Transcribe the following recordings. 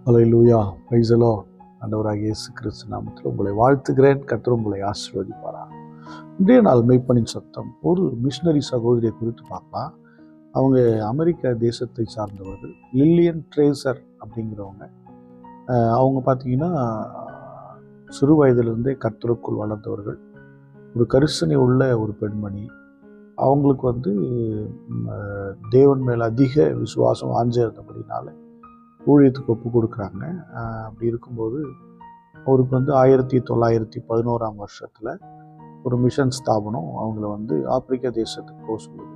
Hallelujah, praise the Lord. ஆண்டவராகிய இயேசு கிறிஸ்து நாமத்தில் உங்களை வாழ்த்துகிறேன். கர்த்தர் உங்களை ஆசீர்வதிப்பாராக. இன்றைய நாள் மெய்ப்பனின் சத்தம் ஒரு மிஷனரி சகோதரியை குறித்து பார்க்கலாம். அவங்க அமெரிக்க தேசத்தை சார்ந்தவர்கள், லில்லியன் ட்ரேசர் அப்படிங்கிறவங்க. அவங்க பார்த்தீங்கன்னா சிறு வயதிலிருந்தே கர்த்தருக்குள் வளர்ந்தவர்கள். ஒரு கரிசனை உள்ள ஒரு பெண்மணி. அவங்களுக்கு தேவன் மேல் அதிக விசுவாசம் வாஞ்சை இருந்தபடினால ஊழியத்துக்கு ஒப்பு கொடுக்குறாங்க. அப்படி இருக்கும்போது அவருக்கு 1911ஆம் வருஷத்தில் ஒரு மிஷன் ஸ்தாபனம் அவங்கள ஆப்பிரிக்க தேசத்துக்கு போக சொல்லுது.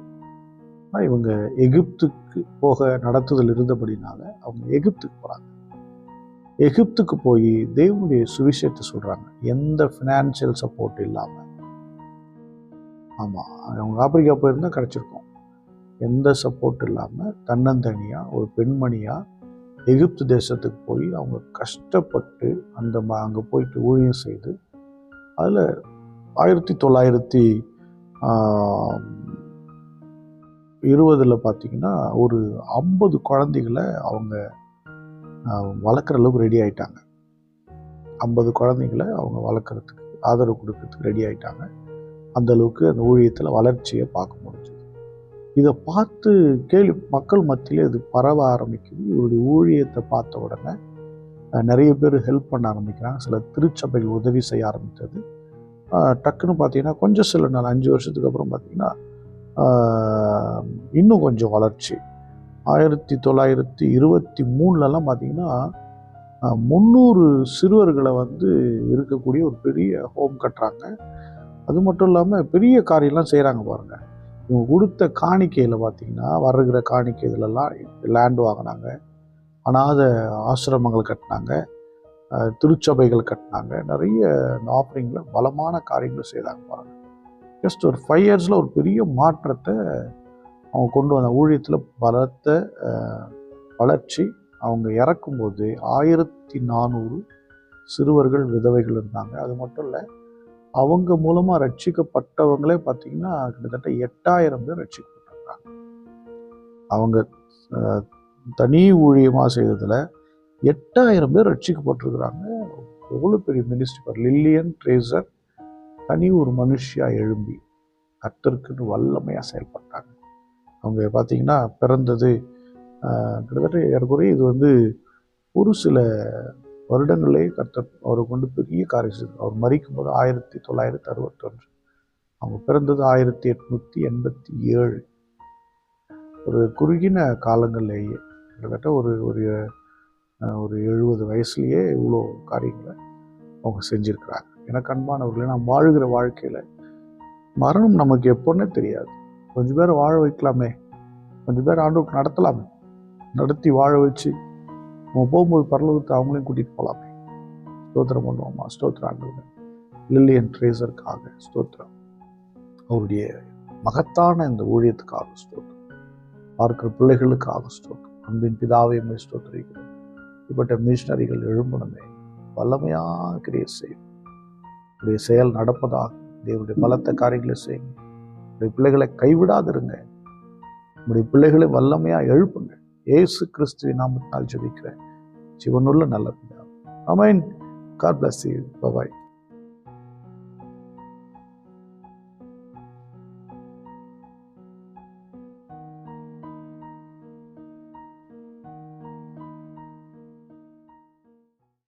இவங்க எகிப்துக்கு போக நடத்துதல் இருந்தபடினால அவங்க எகிப்துக்கு போகிறாங்க. எகிப்துக்கு போய் தேவனுடைய சுவிசேஷத்தை சொல்கிறாங்க, எந்த ஃபினான்ஷியல் சப்போர்ட் இல்லாமல். ஆமாம், அவங்க ஆப்பிரிக்கா போயிருந்தால் கிடச்சிருக்கோம். எந்த சப்போர்ட் இல்லாமல் தன்னந்தனியாக ஒரு பெண்மணியாக எகிப்து தேசத்துக்கு போய் அவங்க கஷ்டப்பட்டு அங்கே போயிட்டு ஊழியம் செய்து அதில் 1920 பார்த்தீங்கன்னா ஒரு 50 குழந்தைகளை அவங்க வளர்க்குற அளவுக்கு ரெடி ஆகிட்டாங்க. 50 குழந்தைகளை அவங்க வளர்க்குறதுக்கு ஆதரவு கொடுக்கறதுக்கு ரெடி ஆகிட்டாங்க. அந்த அளவுக்கு அந்த ஊழியத்தில் வளர்ச்சியை பார்க்க முடிஞ்சது. இதை பார்த்து மக்கள் மத்தியில் இது பரவ ஆரம்பிக்குது. இவருடைய ஊழியத்தை பார்த்த உடனே நிறைய பேர் ஹெல்ப் பண்ண ஆரம்பிக்கிறாங்க. சில திருச்சபைகள் உதவி செய்ய ஆரம்பித்தது. டக்குன்னு பார்த்தீங்கன்னா கொஞ்சம் சில நாள் 5 வருஷத்துக்கு அப்புறம் பார்த்தீங்கன்னா இன்னும் கொஞ்சம் வளர்ச்சி. 1923லலாம் பார்த்தீங்கன்னா 300 சிறுவர்களை இருக்கக்கூடிய ஒரு பெரிய ஹோம் கட்டுறாங்க. அது மட்டும் இல்லாமல் பெரிய காரியெல்லாம் செய்கிறாங்க பாருங்கள். இவங்க கொடுத்த காணிக்கையில் பார்த்தீங்கன்னா வருகிற காணிக்கை இதிலெல்லாம் லேண்ட் வாங்கினாங்க, அநாத ஆசிரமங்கள் கட்டினாங்க, திருச்சபைகள் கட்டினாங்க. நிறைய ஆஃபரிங்கில் பலமான காரியங்களை செய்தாங்க பாருங்கள். ஜஸ்ட் ஒரு 5 இயர்ஸில் ஒரு பெரிய மாற்றத்தை அவங்க கொண்டு வந்த ஊழியத்தில் பலத்த வளர்ச்சி. அவங்க இறக்கும்போது 1400 சிறுவர்கள் விதவைகள் இருந்தாங்க. அது மட்டும் இல்லை, அவங்க மூலமாக ரட்சிக்கப்பட்டவங்களே பார்த்தீங்கன்னா கிட்டத்தட்ட 8000 பேர் ரட்சிக்கப்பட்டிருக்காங்க. அவங்க தனி ஊழியமாக செய்ததில் 8000 பேர் ரட்சிக்கப்பட்டிருக்கிறாங்க. எவ்வளோ பெரிய மினிஸ்ட்ரி. லில்லியன் ட்ரேசர் தனி ஒரு மனுஷியாக எழும்பி கர்த்தருக்குன்னு வல்லமையாக செயல்பட்டாங்க. அவங்க பார்த்தீங்கன்னா பிறந்தது கிட்டத்தட்ட ஏறக்குறைய இது ஒரு சில வருடங்களே கர்த்தர் அவரை கொண்டு பெரிய காரியம் செய்தார். அவர் மரிக்கும் போது 1961. அவங்க பிறந்தது 1887. ஒரு குறுகின காலங்கள்லேயே கிட்டத்தட்ட ஒரு 70 வயசுலேயே இவ்வளோ காரியங்களை அவங்க செஞ்சுருக்கிறாங்க. எனக்கு அன்பானவர்களே, நாம் வாழுகிற வாழ்க்கையில் மரணம் நமக்கு எப்போன்னே தெரியாது. கொஞ்சம் பேரை வாழ வைக்கலாமே, கொஞ்சம் பேர் ஆண்டவருக்கு நடத்தலாமே, நடத்தி வாழ வச்சு நம்ம போகும்போது பரலோகத்தை அவங்களையும் கூட்டிகிட்டு போகலாமே. ஸ்தோத்திரம் பண்ணுவோமா? ஸ்தோத்திரம் ஆண்டவரே. லில்லியன் ட்ரேசருக்காக ஸ்தோத்திரம். அவருடைய மகத்தான இந்த ஊழியத்துக்காக ஸ்தோத்திரம். பார்க்கிற பிள்ளைகளுக்காக ஸ்தோத்திரம். அன்பின் பிதாவை ஸ்தோத்திரிக்கிறோம். இப்பட்ட மிஷனரிகள் எழும்பணுமே, வல்லமையாக கிரியை செய்யும். உடைய செயல் நடப்பதாக தேவனுடைய பலத்த காரியங்களை செய்யுங்க. உடைய பிள்ளைகளை கைவிடாதிருங்க. உடைய பிள்ளைகளை வல்லமையாக எழுப்புங்க. இயேசு கிறிஸ்துவின் நாமத்தினால் ஜெபிக்கிறேன். ஜீவனுள்ள நல்ல பிதாவே. ஆமென். God bless you. Bye-bye.